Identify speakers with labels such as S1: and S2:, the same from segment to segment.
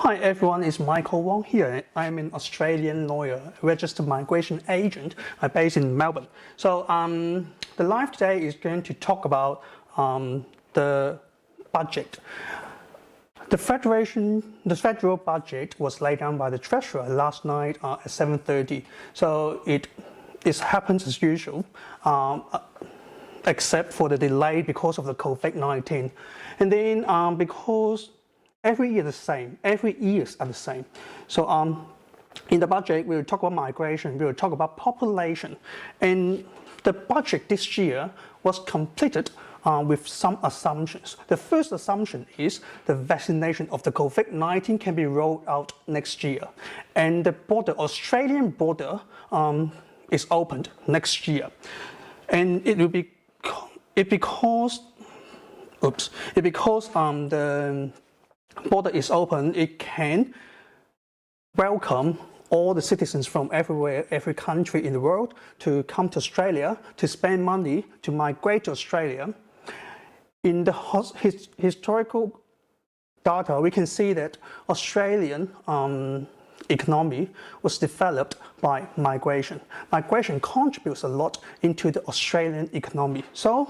S1: Hi everyone, it's Michael Wong here. I'm an Australian lawyer, registered migration agent. I'm based in Melbourne. So the live today is going to talk about the budget. The federal budget was laid down by the Treasurer last night at 7:30. So it happens as usual, except for the delay because of the COVID-19. And then because every year the same, every years are the same. So in the budget, we will talk about migration, we will talk about population. And the budget this year was completed with some assumptions. The first assumption is the vaccination of the COVID-19 can be rolled out next year. And the border, Australian border is opened next year. And it will be, because the border is open, it can welcome all the citizens from everywhere, every country in the world to come to Australia, to spend money, to migrate to Australia. In the historical data, we can see that Australian economy was developed by migration. Migration contributes a lot into the Australian economy. So,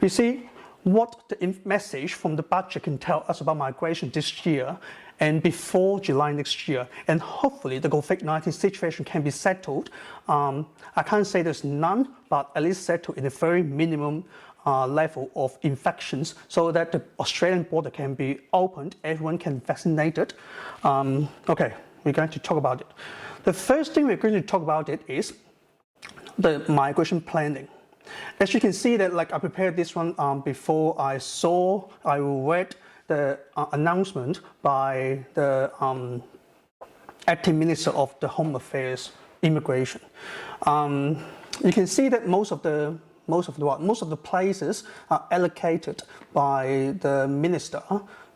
S1: you see, what the message from the budget can tell us about migration this year and before July next year, and hopefully the COVID-19 situation can be settled. I can't say there's none, but at least settled in a very minimum level of infections so that the Australian border can be opened, everyone can be vaccinated. Okay, we're going to talk about it. The first thing we're going to talk about it is the migration planning. As you can see that, like, I prepared this one before I read the announcement by the acting minister of the Home Affairs, Immigration. You can see that most of the places are allocated by the minister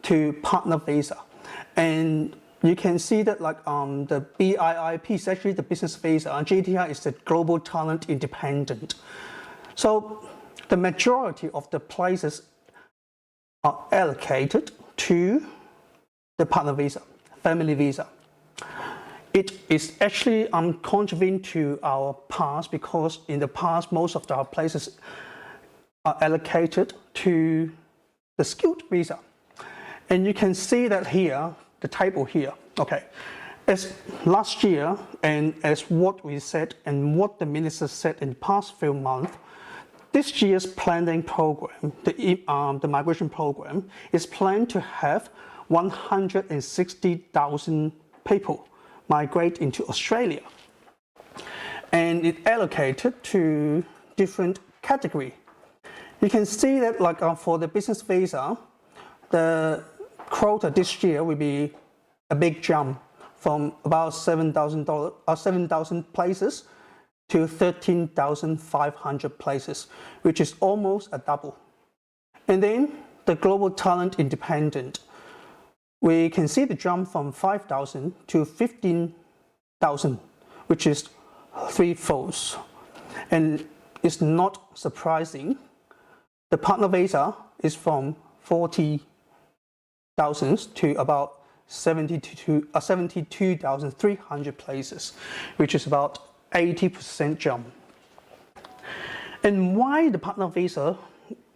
S1: to partner visa, and you can see that, like, the BIP is actually the business visa, and GTI is the Global Talent Independent. So the majority of the places are allocated to the partner visa, family visa. It is actually contributing to our past, because in the past most of our places are allocated to the skilled visa. And you can see that here, the table here. Okay, as last year and as what we said and what the minister said in the past few months, this year's planning program, the migration program, is planned to have 160,000 people migrate into Australia. And it allocated to different categories. You can see that, like, for the business visa, the quota this year will be a big jump from about 7,000 places to 13,500 places, which is almost a double. And then the Global Talent Independent, we can see the jump from 5,000 to 15,000, which is threefold. And it's not surprising. The partner visa is from 40,000 to about 72,300 places, which is about 80% jump. And why the partner visa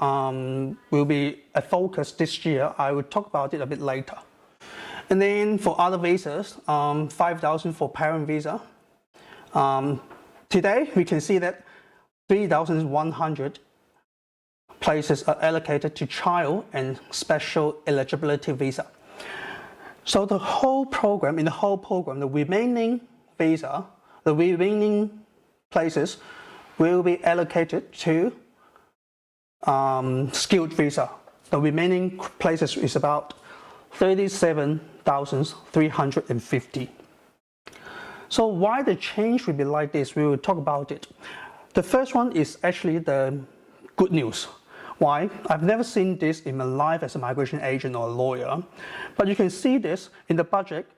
S1: will be a focus this year, I will talk about it a bit later. And then for other visas, 5,000 for parent visa. Today we can see that 3,100 places are allocated to child and special eligibility visa. So the whole program, the remaining visa, the remaining places will be allocated to skilled visa. The remaining places is about 37,350. So why the change will be like this, we will talk about it. The first one is actually the good news. Why? I've never seen this in my life as a migration agent or a lawyer, but you can see this in the budget.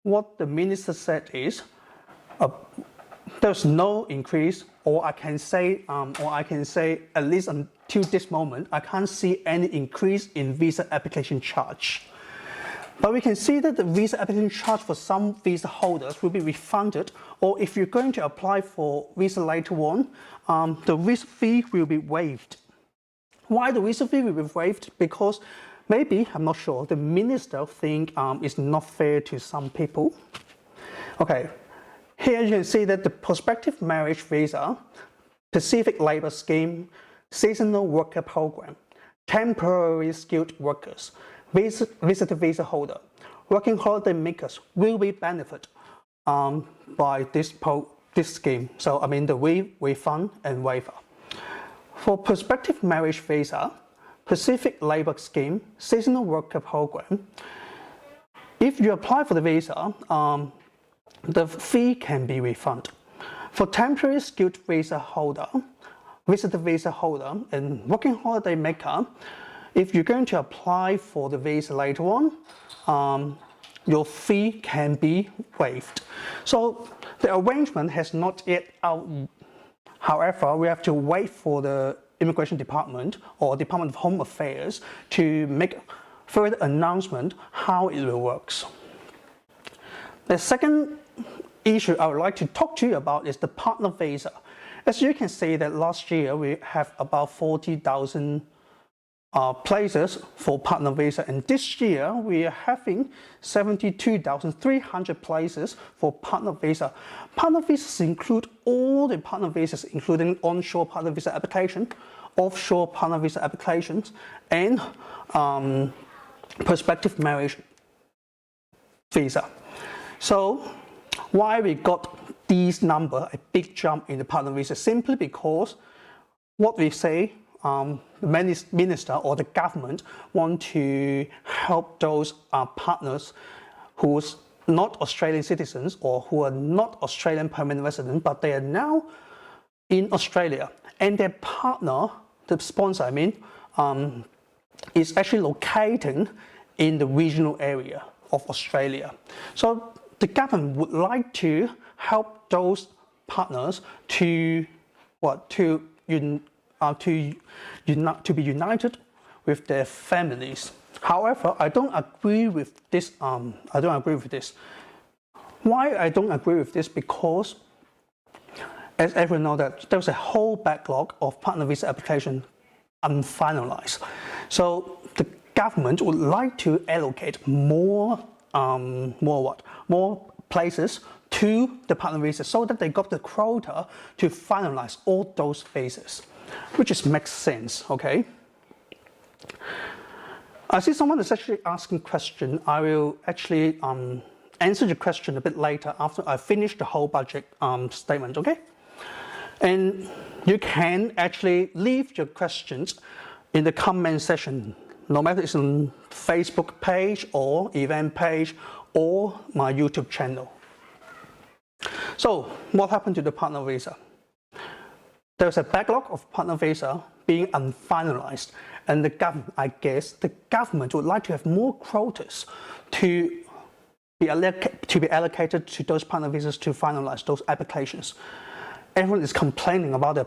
S1: What the minister said is, there's no increase, or I can say at least until this moment, I can't see any increase in visa application charge. But we can see that the visa application charge for some visa holders will be refunded, or if you're going to apply for visa later on, the visa fee will be waived. Why the visa fee will be waived? Because maybe, I'm not sure, the minister think it's not fair to some people. Okay, here you can see that the prospective marriage visa, Pacific Labour Scheme, seasonal worker program, temporary skilled workers, visitor visa holder, working holiday makers will be benefited by this scheme. So I mean the refund and waiver. For prospective marriage visa, Pacific Labour Scheme, seasonal worker program, if you apply for the visa, the fee can be refunded. For temporary skilled visa holder, visitor visa holder, and working holiday maker, if you're going to apply for the visa later on, your fee can be waived. So the arrangement has not yet out. However, we have to wait for the Immigration Department or Department of Home Affairs to make further announcement how it will work. The second issue I would like to talk to you about is the partner visa. As you can see that last year we have about 40,000 places for partner visa, and this year we are having 72,300 places for partner visa. Partner visas include all the partner visas, including onshore partner visa application, offshore partner visa applications, and prospective marriage visa. So why we got these number, a big jump in the partner visa? Simply because what we say, the minister or the government want to help those partners who's not Australian citizens or who are not Australian permanent residents, but they are now in Australia, and their partner, the sponsor, I mean, is actually located in the regional area of Australia. So the government would like to help those partners to be united with their families. However, I don't agree with this. Why I don't agree with this? Because, as everyone knows, that there's a whole backlog of partner visa application unfinalized. So the government would like to allocate more places to the partner visa, so that they got the quota to finalize all those visas, which makes sense. Okay. I see someone is actually asking a question. I will actually answer the question a bit later after I finish the whole budget statement. Okay. And you can actually leave your questions in the comment section, no matter it's on Facebook page or event page or my YouTube channel. So what happened to the partner visa? There's a backlog of partner visa being unfinalized, and the government, I guess, the government would like to have more quotas to be allocated to those partner visas to finalize those applications. Everyone is complaining about the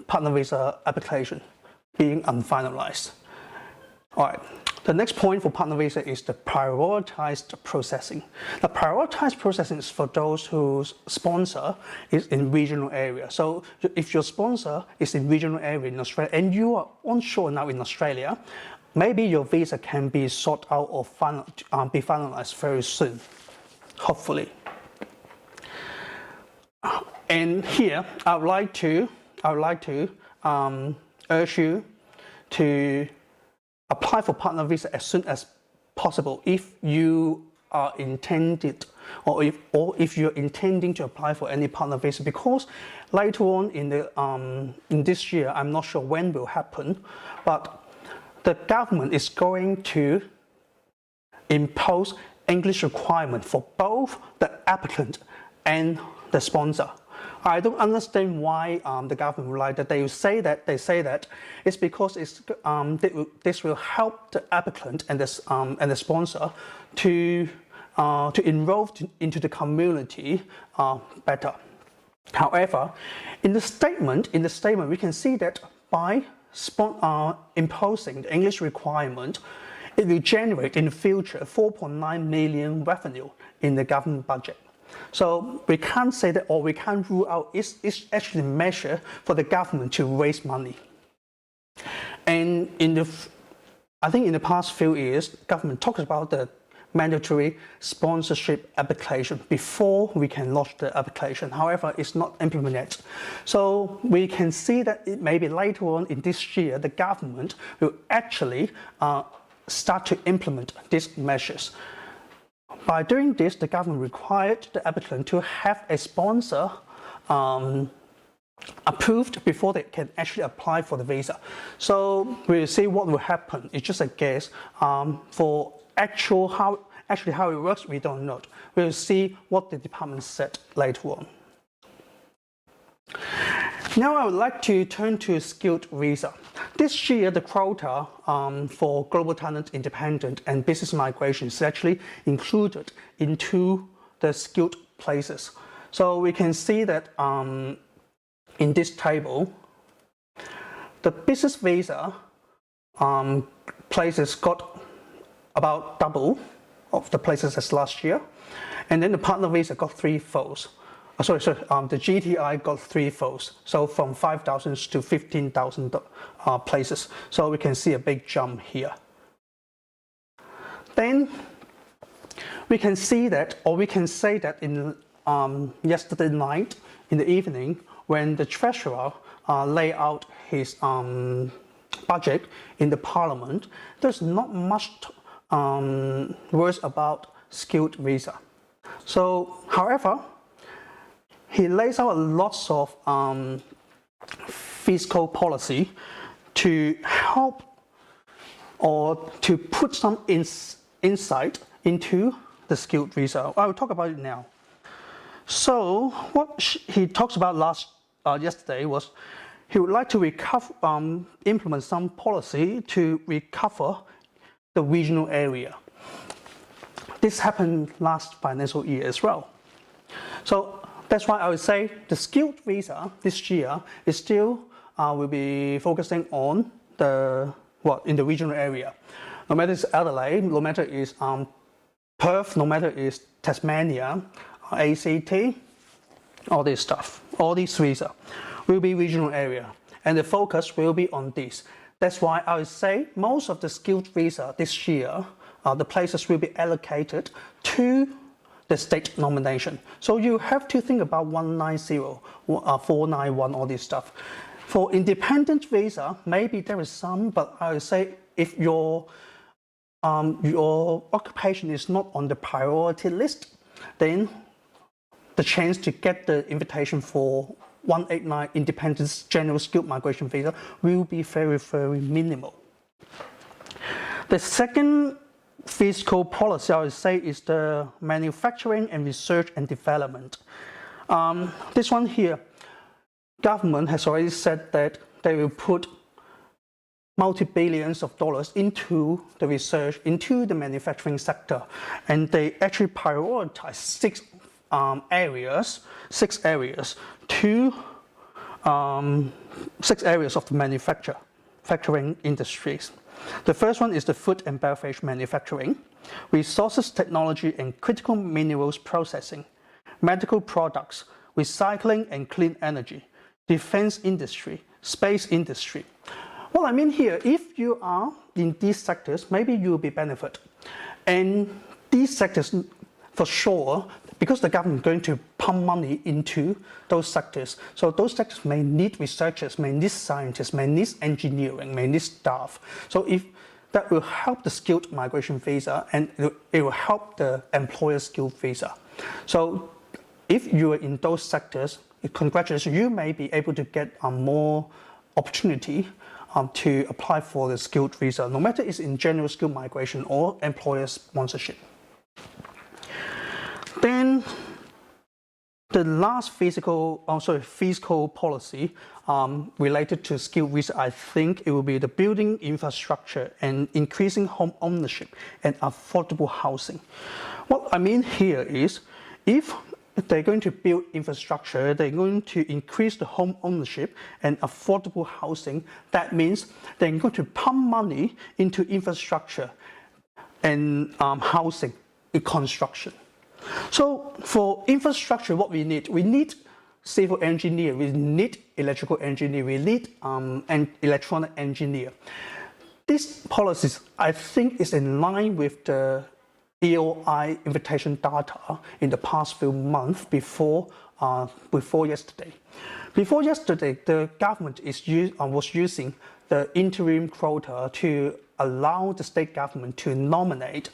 S1: partner visa application being unfinalized. All right. The next point for partner visa is the prioritized processing. The prioritized processing is for those whose sponsor is in regional area. So if your sponsor is in regional area in Australia and you are onshore now in Australia, maybe your visa can be sought out or be finalized very soon, hopefully. And here I would like to urge you to apply for partner visa as soon as possible if you are intended, or if you're intending to apply for any partner visa, because later on in this year, I'm not sure when will happen, but the government is going to impose English requirement for both the applicant and the sponsor. I don't understand why the government would like that. They say that it's because this will help the applicant and the sponsor to enroll into the community better. However, in the statement we can see that by imposing the English requirement, it will generate in the future 4.9 million revenue in the government budget. So we can't say that, or we can't rule out it's actually a measure for the government to raise money. And I think in the past few years, government talks about the mandatory sponsorship application before we can launch the application. However, it's not implemented. So we can see that it maybe later on in this year, the government will actually start to implement these measures. By doing this, the government required the applicant to have a sponsor approved before they can actually apply for the visa. So we'll see what will happen. It's just a guess. For how it works, we don't know. We'll see what the department said later on. Now I would like to turn to skilled visa. This year, the quota for global talent, independent, and business migration is actually included into the skilled places. So we can see that in this table, the business visa places got about double of the places as last year, and then the partner visa got threefold. The GTI got threefold, so from 5,000 to 15,000 places. So we can see a big jump here. Then we can see that, or we can say that in yesterday night, in the evening, when the treasurer laid out his budget in the parliament, there's not much words about skilled visa. So, however, he lays out lots of fiscal policy to help or to put some insight into the skilled visa. I will talk about it now. So what he talks about yesterday was he would like to implement some policy to recover the regional area. This happened last financial year as well. So that's why I would say the skilled visa this year is still will be focusing on in the regional area. No matter it's Adelaide, no matter it's Perth, no matter it's Tasmania, ACT, all this stuff, all these visa will be regional area, and the focus will be on this. That's why I would say most of the skilled visa this year, the places will be allocated to the state nomination. So you have to think about 190, 491, all this stuff. For independent visa, maybe there is some, but I would say if your occupation is not on the priority list, then the chance to get the invitation for 189 independent general skilled migration visa will be very, very minimal. The second fiscal policy I would say is the manufacturing and research and development. This one here, government has already said that they will put multi-billions of dollars into the research, into the manufacturing sector, and they actually prioritize six areas of the manufacturing industries. The first one is the food and beverage manufacturing, resources technology and critical minerals processing, medical products, recycling and clean energy, defense industry, space industry. What I mean here, if you are in these sectors, maybe you will be benefit. And these sectors, for sure, because the government is going to pump money into those sectors, so those sectors may need researchers, may need scientists, may need engineering, may need staff. So if that will help the skilled migration visa, and it will help the employer skilled visa. So if you are in those sectors, congratulations, you may be able to get more opportunity to apply for the skilled visa, no matter it's in general skilled migration or employer sponsorship. Then the last fiscal policy related to skilled visa, I think it will be the building infrastructure and increasing home ownership and affordable housing. What I mean here is, if they're going to build infrastructure, they're going to increase the home ownership and affordable housing, that means they're going to pump money into infrastructure. and housing, construction. So for infrastructure, what we need civil engineer, we need electrical engineer, we need an electronic engineer. This policies, I think, is in line with the EOI invitation data in the past few months before yesterday. Before yesterday, the government was using the interim quota to allow the state government to nominate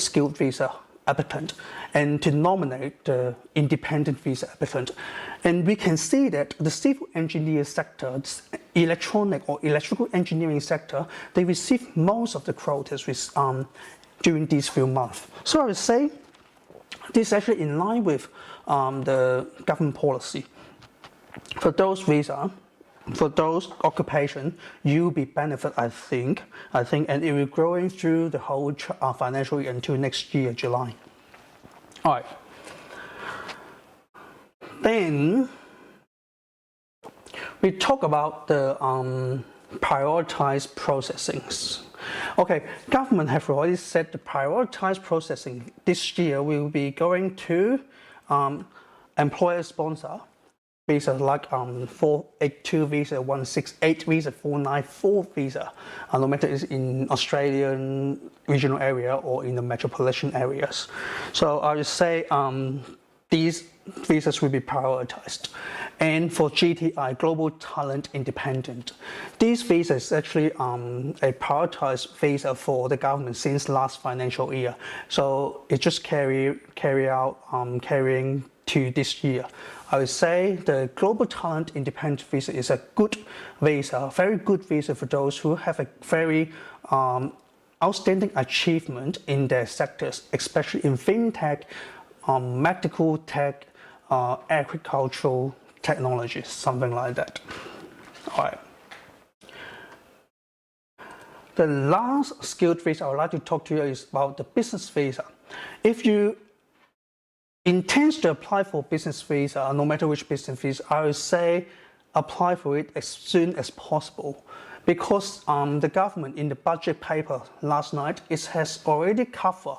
S1: skilled visa applicant and to nominate the independent visa applicant. And we can see that the civil engineer sector, electronic or electrical engineering sector, they receive most of the quotas during these few months. So I would say this is actually in line with the government policy. For those visa, for those occupation, you will be benefit, I think, and it will growing through the whole financial year until next year, July. All right. Then we talk about the prioritized processings. Okay, government have already said the prioritized processing this year will be going to employer sponsor visa like 482 visa, 168 visa, 494 visa, no matter it's in Australian regional area or in the metropolitan areas. So I would say these visas will be prioritized. And for GTI, Global Talent Independent, these visas is actually a prioritized visa for the government since last financial year. So it just carrying to this year. I would say the Global Talent Independent visa is a good visa, a very good visa for those who have a very outstanding achievement in their sectors, especially in fintech, medical tech, agricultural technologies, something like that. All right. The last skilled visa I would like to talk to you is about the business visa. If you intend to apply for business visa, no matter which business visa, I would say apply for it as soon as possible, because the government in the budget paper last night, it has already covered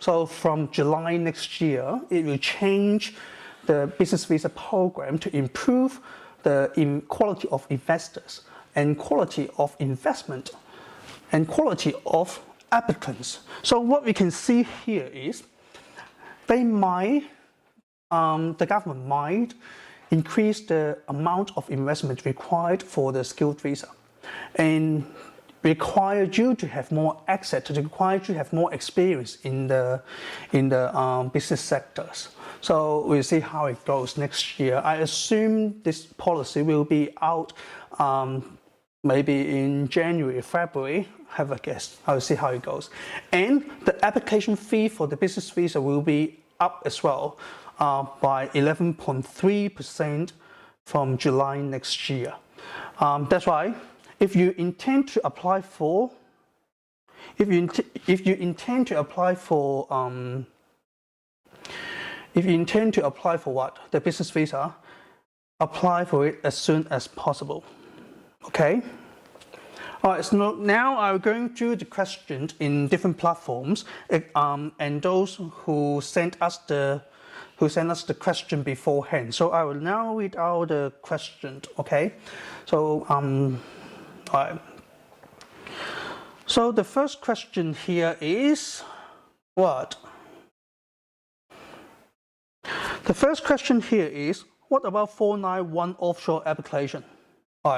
S1: so from July next year, it will change the business visa program to improve the quality of investors and quality of investment and quality of applicants. So what we can see here is the government might increase the amount of investment required for the skilled visa and require you to have more access, require you to have more experience in the business sectors. So we'll see how it goes next year. I assume this policy will be out maybe in January, February, have a guess. I'll see how it goes. And the application fee for the business visa will be up as well by 11.3% from July next year. That's why if you intend to apply for what? The business visa, apply for it as soon as possible. Okay? All right, so now I'm going through the questions in different platforms, and those who sent us the question beforehand. So I will now read out the question. Okay, so all right. So the first question here is what? The first question here is, what about 491 offshore application? All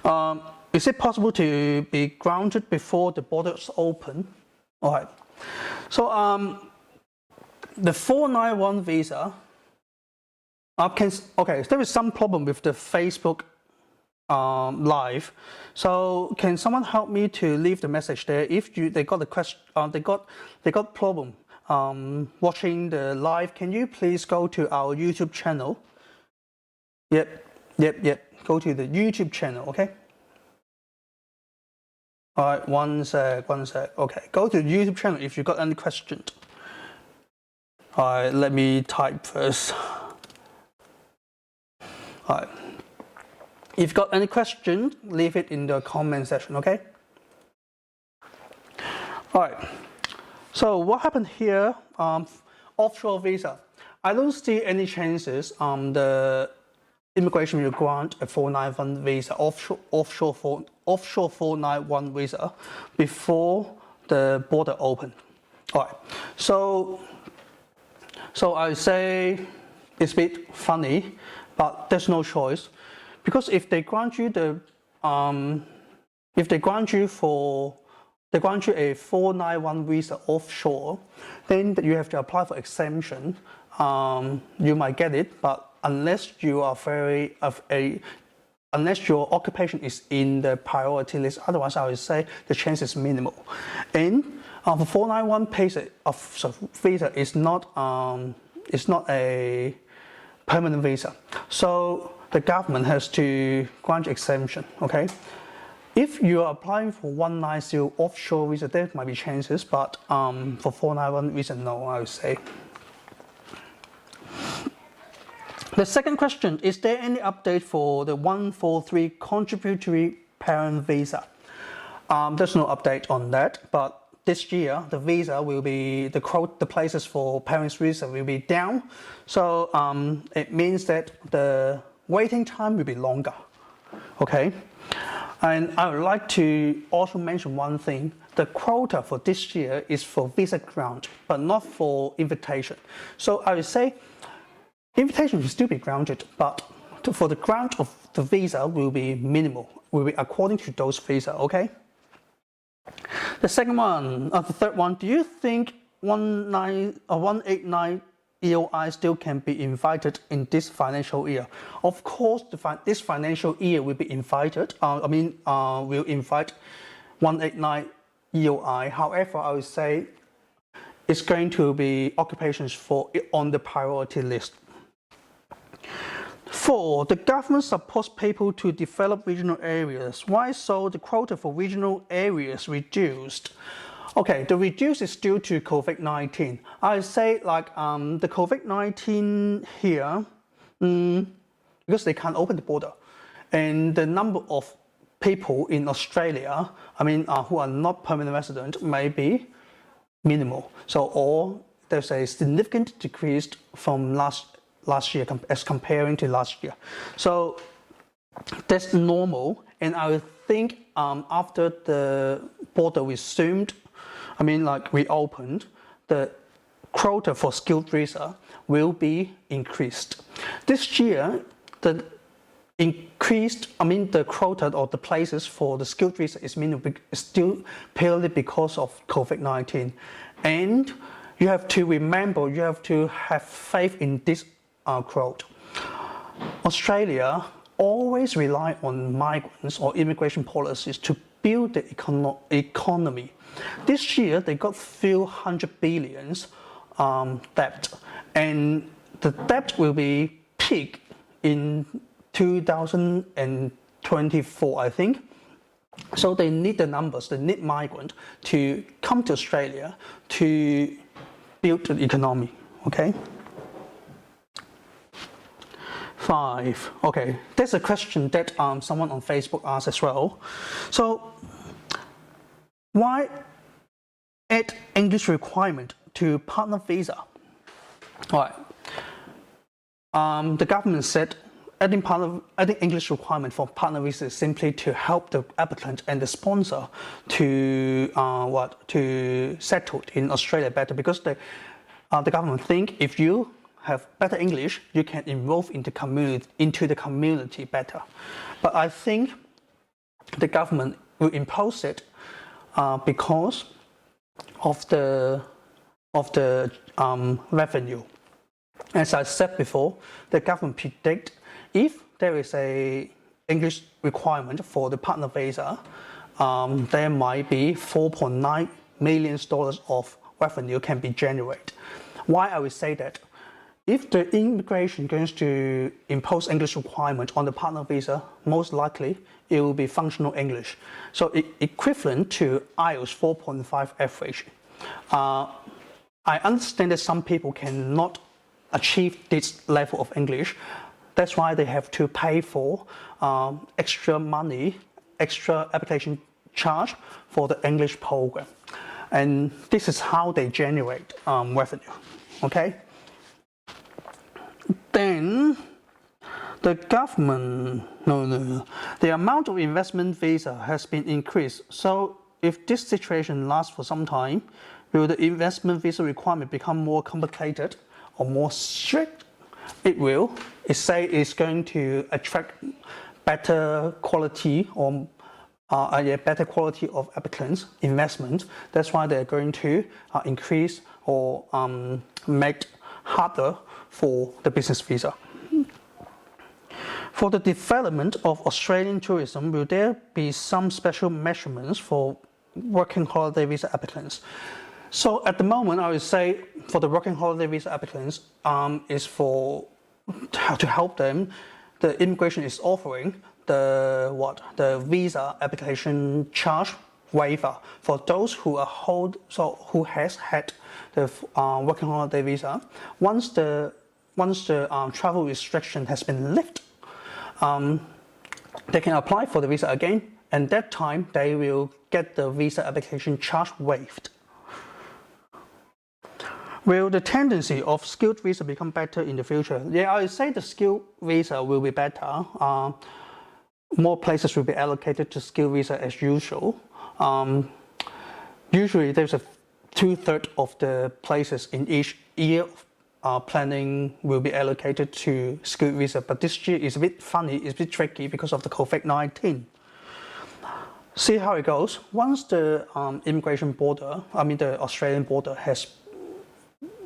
S1: right. Is it possible to be grounded before the borders open? All right. So the 491 visa, okay, there is some problem with the Facebook live. So can someone help me to leave the message there? If they got the question, they got problem watching the live, can you please go to our YouTube channel? Yep. Go to the YouTube channel, okay? All right, one sec. Okay, go to the YouTube channel if you got any questions. All right, let me type first. All right. If you got any questions, leave it in the comment section, okay? All right. So what happened here? Offshore visa. I don't see any chances. The immigration will grant a 491 visa, offshore 491 visa, before the border open. All right. So I say it's a bit funny, but there's no choice, because if they grant you a 491 visa offshore, then you have to apply for exemption. You might get it, but unless you are unless your occupation is in the priority list, otherwise I would say the chance is minimal. And the 491 visa is not a permanent visa, so the government has to grant exemption. Okay. If you are applying for 190 offshore visa, there might be chances, but for 491 visa, no, I would say. The second question, is there any update for the 143 contributory parent visa? There's no update on that, but this year the visa will be, the places for parents visa will be down. So it means that the waiting time will be longer. Okay. And I would like to also mention one thing. The quota for this year is for visa grant, but not for invitation. So I would say invitation will still be granted, but for the grant of the visa will be minimal, will be according to those visa, okay? The third one, do you think 189 EOI still can be invited in this financial year? Of course, this financial year will be invited. Will invite 189 EOI. However, I would say it's going to be occupations on the priority list. 4. The government supports people to develop regional areas. Why so the quota for regional areas reduced? Okay, the reduce is due to COVID-19. I say the COVID-19 here, because they can't open the border, and the number of people in Australia, who are not permanent resident, may be minimal. So, there's a significant decrease from last year as comparing to last year. So that's normal, and I think after the border resumed, reopened, the quota for skilled visa will be increased. This year, the quota or the places for the skilled visa is still purely because of COVID-19. And you have to remember, you have to have faith in this quote. Australia always rely on migrants or immigration policies to build the economy. This year, they got few hundred billions debt, and the debt will be peak in 2024, I think. So they need the numbers, they need migrants to come to Australia to build the economy, okay? 5. Okay, there's a question that someone on Facebook asked as well. So, why add English requirement to partner visa? All right. The government said adding English requirement for partner visa is simply to help the applicant and the sponsor to settle in Australia better, because the government think if you have better English, you can involve into the community better. But I think the government will impose it because of the revenue. As I said before, the government predict if there is a English requirement for the partner visa, there might be $4.9 million of revenue can be generated. Why I would say that? If the immigration goes to impose English requirement on the partner visa, most likely it will be functional English. So equivalent to IELTS 4.5 average. I understand that some people cannot achieve this level of English. That's why they have to pay for extra money, extra application charge for the English program. And this is how they generate revenue, okay? Then the government, the amount of investment visa has been increased. So if this situation lasts for some time, will the investment visa requirement become more complicated or more strict? It will. It say it's going to attract better quality or better quality of applicants, investment. That's why they're going to increase or make harder for the business visa. For the development of Australian tourism, will there be some special measurements for working holiday visa applicants? So at the moment, I would say for the working holiday visa applicants, is for to help them. The immigration is offering the visa application charge waiver for those who who has had the working holiday visa. Once the travel restriction has been lifted, they can apply for the visa again, and that time they will get the visa application charge waived. Will the tendency of skilled visa become better in the future? Yeah, I would say the skilled visa will be better. More places will be allocated to skilled visa as usual. Usually there's a 2/3 of the places in each year planning will be allocated to skilled visa, but this year is a bit funny, it's a bit tricky because of the COVID-19. See how it goes. Once the the Australian border has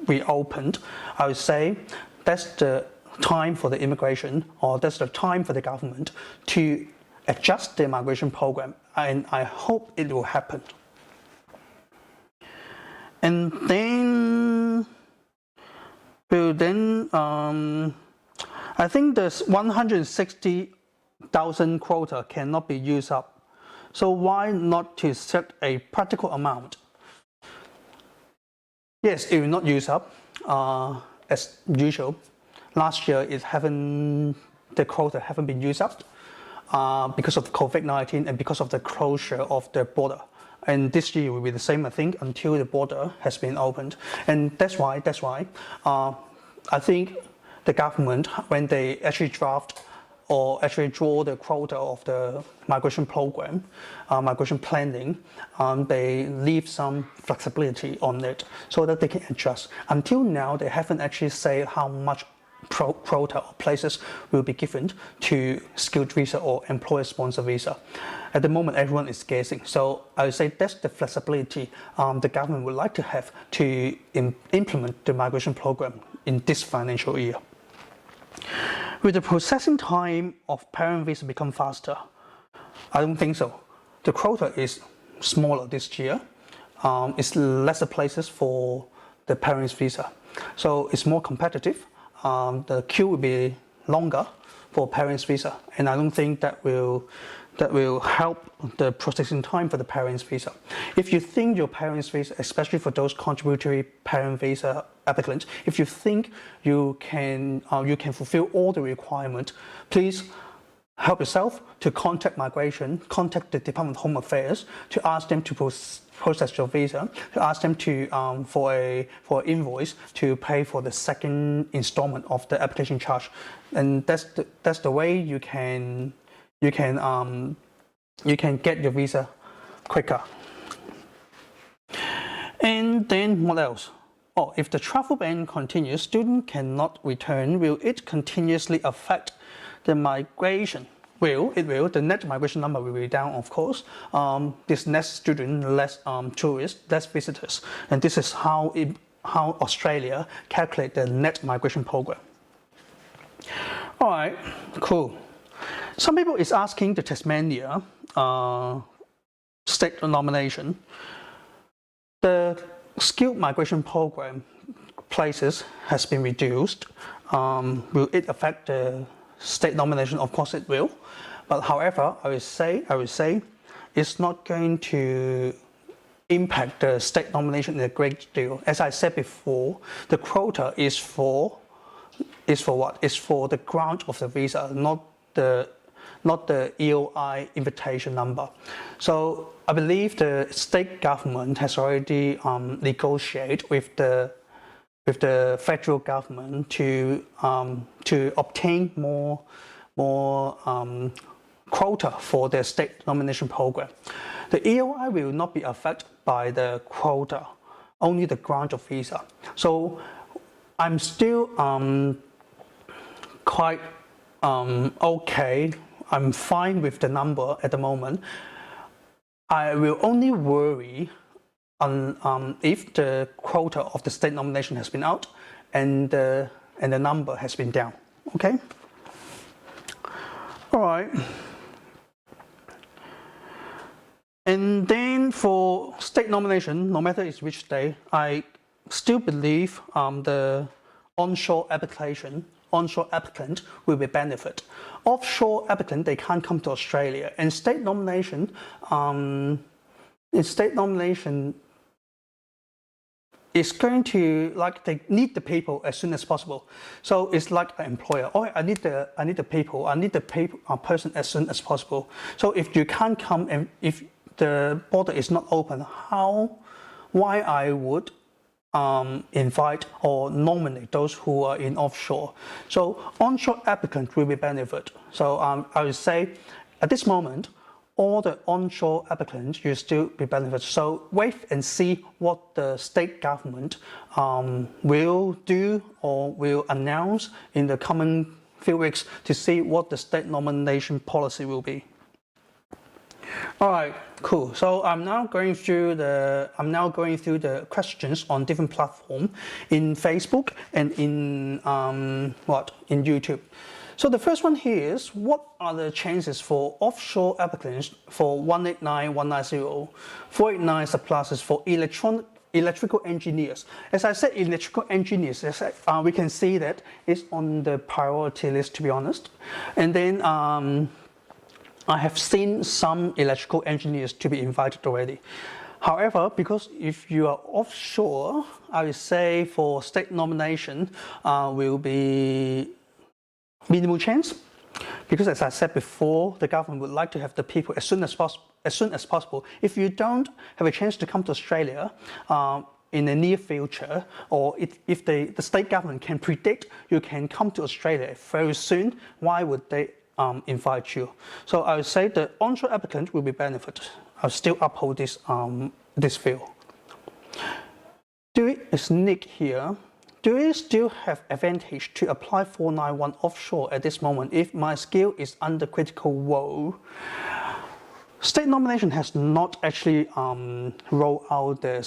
S1: reopened, I would say that's the time for the immigration, or that's the time for the government to adjust the migration program, and I hope it will happen. And then I think this 160,000 quota cannot be used up. So why not to set a practical amount? Yes, it will not use up as usual. Last year, the quota haven't been used up because of COVID-19 and because of the closure of the border. And this year will be the same, I think, until the border has been opened. And that's why I think the government, when they actually draft or actually draw the quota of the migration program, migration planning, they leave some flexibility on it so that they can adjust. Until now, they haven't actually said how much quota or places will be given to skilled visa or employer-sponsored visa. At the moment, everyone is guessing. So I would say that's the flexibility the government would like to have to implement the migration program in this financial year. Will the processing time of parent visa become faster? I don't think so. The quota is smaller this year. It's lesser places for the parents visa. So it's more competitive. The queue will be longer for parents visa, and I don't think that will help the processing time for the parents visa. If you think your parents visa, especially for those contributory parent visa applicants, if you think you can fulfill all the requirements, please help yourself to contact migration, contact the Department of Home Affairs to ask them to process your visa, to ask them to for an invoice to pay for the second installment of the application charge, and that's the way you can get your visa quicker. And then what else? Oh, if the travel ban continues, students cannot return. Will it continuously affect the migration? It will. The net migration number will be down, of course. This less student, less tourists, less visitors, and this is how Australia calculate the net migration program. All right, cool. Some people is asking the Tasmania state nomination. The skilled migration program places has been reduced. Will it affect the state nomination? Of course it will. But however, I would say it's not going to impact the state nomination in a great deal. As I said before, the quota is for what? It's for the grant of the visa, not the not the EOI invitation number. So I believe the state government has already negotiated with the federal government to obtain more quota for the state nomination program. The EOI will not be affected by the quota, only the grant of visa. So I'm still quite okay. I'm fine with the number at the moment. I will only worry if the quota of the state nomination has been out and the number has been down. Okay. All right. And then for state nomination, no matter it's which state, I still believe the onshore applicant will be benefit. Offshore applicant, they can't come to Australia, and state nomination, is going to, like, they need the people as soon as possible. So it's like an employer. Oh, I need the person as soon as possible. So if you can't come and if the border is not open, why I would invite or nominate those who are in offshore. So onshore applicants will be benefit. So I would say at this moment, all the onshore applicants will still be benefit. So wait and see what the state government will do or will announce in the coming few weeks to see what the state nomination policy will be. All right, cool. So I'm now going through the questions on different platforms in Facebook and in in YouTube. So the first one here is, what are the chances for offshore applicants for 189, 190, 489 surpluses for electrical engineers? As I said, electrical engineers, we can see that it's on the priority list, to be honest. And then I have seen some electrical engineers to be invited already. However, because if you are offshore, I would say for state nomination will be minimal chance, because as I said before, the government would like to have the people as soon as possible. If you don't have a chance to come to Australia in the near future, or if the state government can predict you can come to Australia very soon, why would they invite you? So I would say the onshore applicant will be benefited. I'll still uphold this view. Is Nick here? Do we still have advantage to apply 491 offshore at this moment if my skill is under critical role? State nomination has not actually rolled out the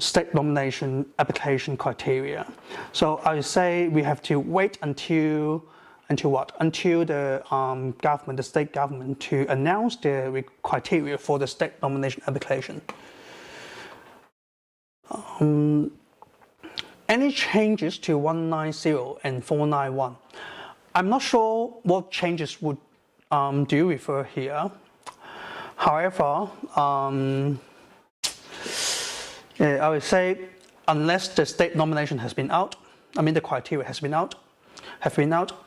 S1: state nomination application criteria. So I would say we have to wait until what? Until the government, the state government, to announce the criteria for the state nomination application. Any changes to 190 and 491? I'm not sure what changes do you refer here. However, I would say unless the state nomination has been out, the criteria have been out.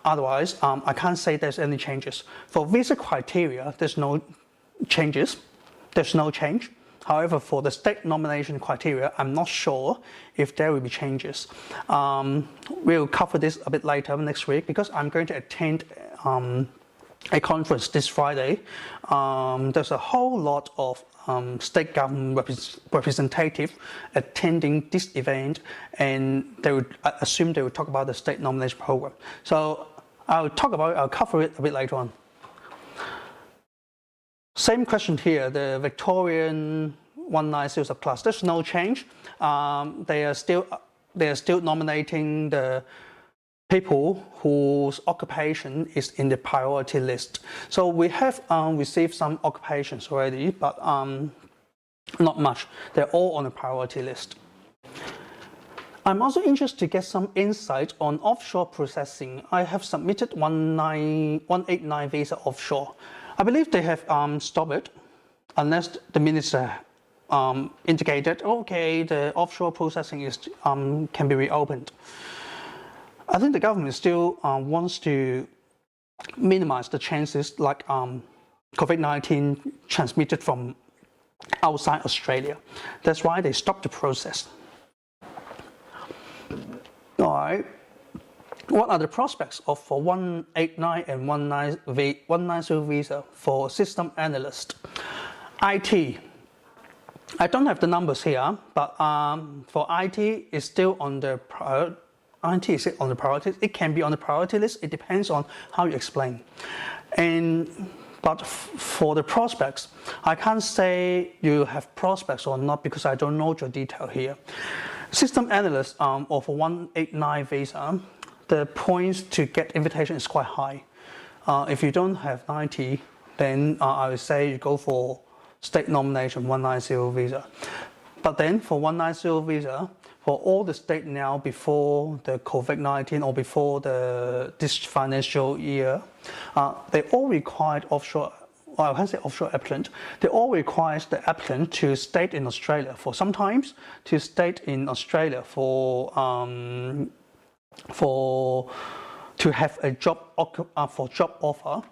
S1: Otherwise, I can't say there's any changes. For visa criteria, there's no changes. There's no change. However, for the state nomination criteria, I'm not sure if there will be changes. We'll cover this a bit later next week, because I'm going to attend a conference this Friday. There's a whole lot of state government representatives attending this event, and I assume they will talk about the state nomination program. So I'll cover it a bit later on. Same question here, the Victorian 190 plus. There's no change. They are still nominating the people whose occupation is in the priority list. So we have received some occupations already, but not much. They're all on the priority list. I'm also interested to get some insight on offshore processing. I have submitted 189 visa offshore. I believe they have stopped it, unless the minister indicated, okay, the offshore processing is can be reopened. I think the government still wants to minimize the chances like COVID-19 transmitted from outside Australia. That's why they stopped the process. All right. What are the prospects for 189 and 190 visa for system analyst? IT. I don't have the numbers here, but for IT, it's still on the priority. It can be on the priority list. It depends on how you explain. But for the prospects, I can't say you have prospects or not because I don't know your detail here. System analyst or for 189 visa, the points to get invitation is quite high. If you don't have 90, then I would say you go for state nomination 190 visa. But then for 190 visa, for all the state now before the COVID-19 or before this financial year, they all required offshore. Well, I can't say offshore applicant. They all require the applicant to stay in Australia for sometimes to stay in Australia to have a job offer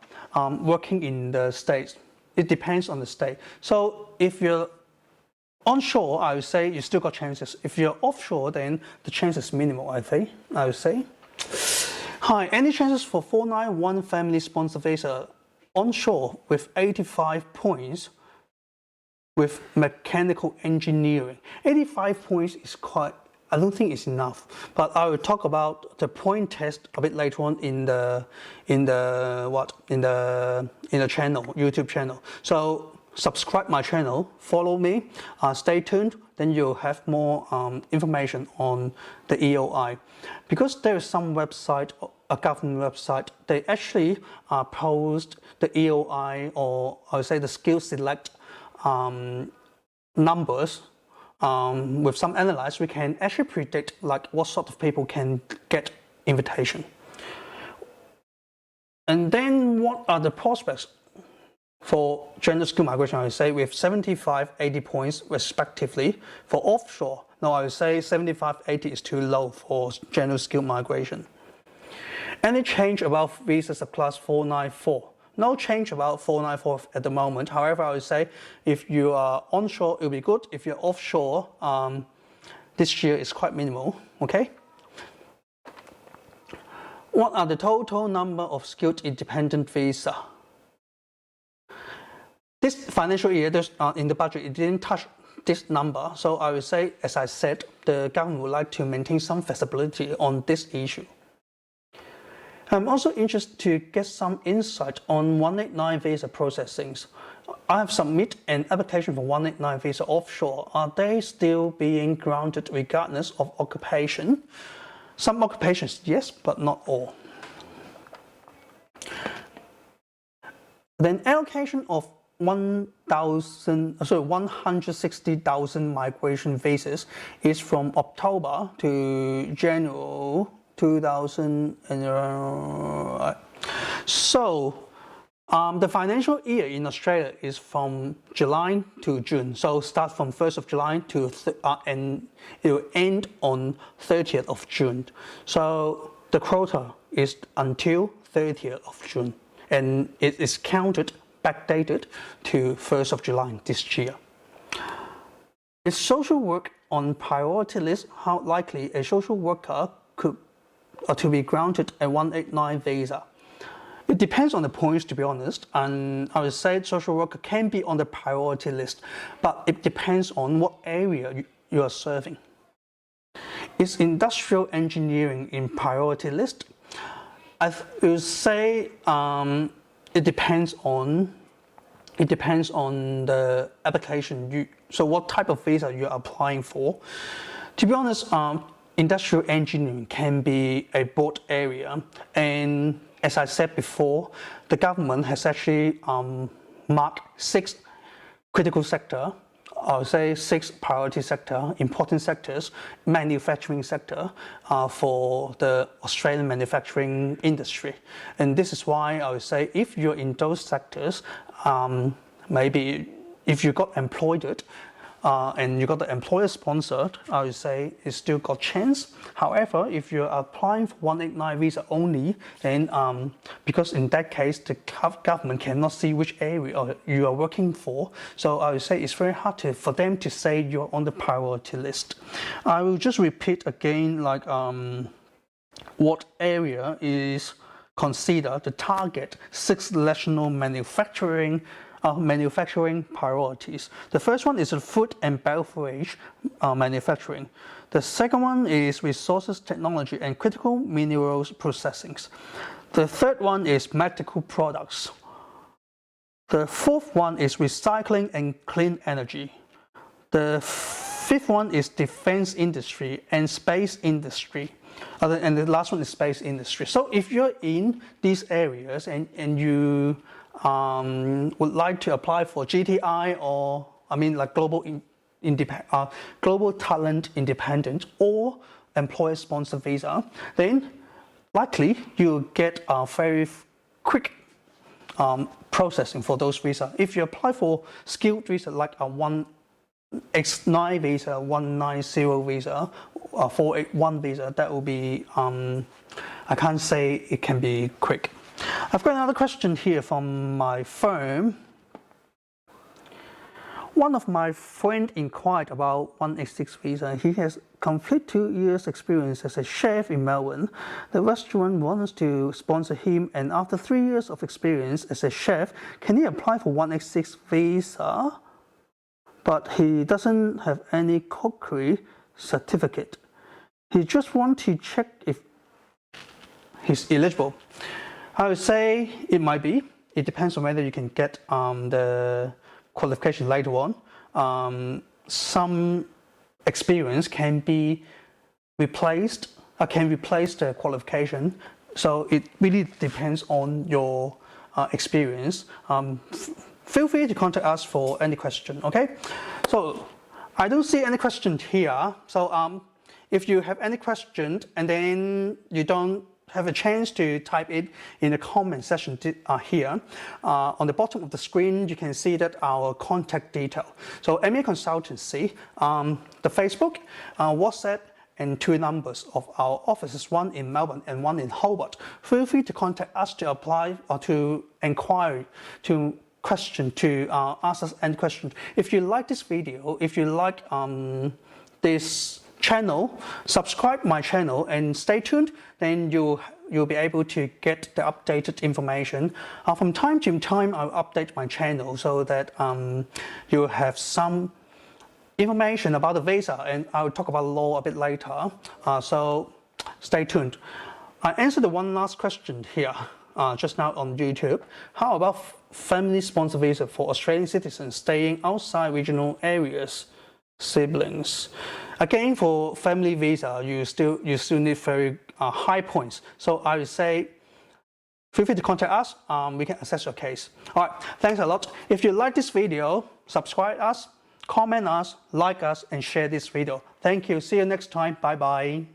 S1: working in the States. It depends on the state. So if you're onshore, I would say you still got chances. If you're offshore, then the chance is minimal, I would say. Hi, any chances for 491 family sponsor visa onshore with 85 points with mechanical engineering? 85 points is quite, I don't think it's enough, but I will talk about the point test a bit later on in the channel, YouTube channel. So subscribe my channel, follow me, stay tuned, then you'll have more information on the EOI. Because there is some website, a government website, they actually post the EOI, or I would say the skill select numbers. With some analysis, we can actually predict like what sort of people can get invitation. And then what are the prospects for general skill migration? I would say with 75, 80 points respectively. For offshore, no, I would say 75, 80 is too low for general skill migration. Any change about visa subclass 494? No change about 494 at the moment. However, I would say if you are onshore, it will be good. If you're offshore, this year is quite minimal, okay? What are the total number of skilled independent visa? This financial year, in the budget, it didn't touch this number. So I would say, as I said, the government would like to maintain some flexibility on this issue. I'm also interested to get some insight on 189 visa processings. I have submitted an application for 189 visa offshore. Are they still being granted regardless of occupation? Some occupations, yes, but not all. Then allocation of 160,000 migration visas is from October to January 2000. So the financial year in Australia is from July to June. So start from 1st of July to and it will end on 30th of June. So the quota is until 30th of June, and it is counted backdated to 1st of July this year. Is social work on priority list? How likely a social worker could to be granted a 189 visa? It depends on the points, to be honest, and I would say social worker can be on the priority list, but it depends on what area you are serving. Is industrial engineering in priority list? I would say it depends on the application. So what type of visa you are applying for. To be honest, industrial engineering can be a broad area, and as I said before, the government has actually marked 6 critical sectors. I would say 6 priority sector, important sectors, manufacturing sector for the Australian manufacturing industry. And this is why I would say if you're in those sectors, maybe if you got employed, and you got the employer sponsored, I would say it's still got chance. However, if you're applying for 189 visa only, then because in that case the government cannot see which area you are working for, so I would say it's very hard for them to say you're on the priority list. I will just repeat again, like what area is considered the target 6 national manufacturing priorities. The first one is the food and beverage manufacturing. The second one is resources technology and critical minerals processing. The third one is medical products. The fourth one is recycling and clean energy. The fifth one is defense industry and space industry. And the last one is space industry. So if you're in these areas and you would like to apply for GTI or like global talent independent or employer sponsored visa, then likely you'll get a very quick processing for those visas. If you apply for skilled visa like a 1X9 visa, 190 visa, 481 visa, that will be, I can't say it can be quick. I've got another question here from my firm. One of my friends inquired about 186 visa. He has complete 2 years experience as a chef in Melbourne. The restaurant wants to sponsor him, and after 3 years of experience as a chef, can he apply for 186 visa? But he doesn't have any cookery certificate. He just wants to check if he's eligible. I would say it might be. It depends on whether you can get the qualification later on. Some experience can be replaced, can replace the qualification. So it really depends on your experience. Feel free to contact us for any question, okay? So I don't see any question here. So if you have any question and then you don't have a chance to type it in the comment section here, on the bottom of the screen you can see that our contact detail. So MA Consultancy, the Facebook, WhatsApp, and 2 numbers of our offices, one in Melbourne and one in Hobart. Feel free to contact us to apply or to inquire, to question, to ask us any question. If you like this video, if you like this channel, subscribe my channel and stay tuned, then you'll be able to get the updated information. From time to time I'll update my channel so that you'll have some information about the visa, and I'll talk about law a bit later, so stay tuned. I answered the one last question here just now on YouTube. How about family sponsor visa for Australian citizens staying outside regional areas, siblings? Again, for family visa, you still need very high points. So I would say feel free to contact us. We can assess your case. All right, thanks a lot. If you like this video, subscribe us, comment us, like us, and share this video. Thank you. See you next time. Bye bye.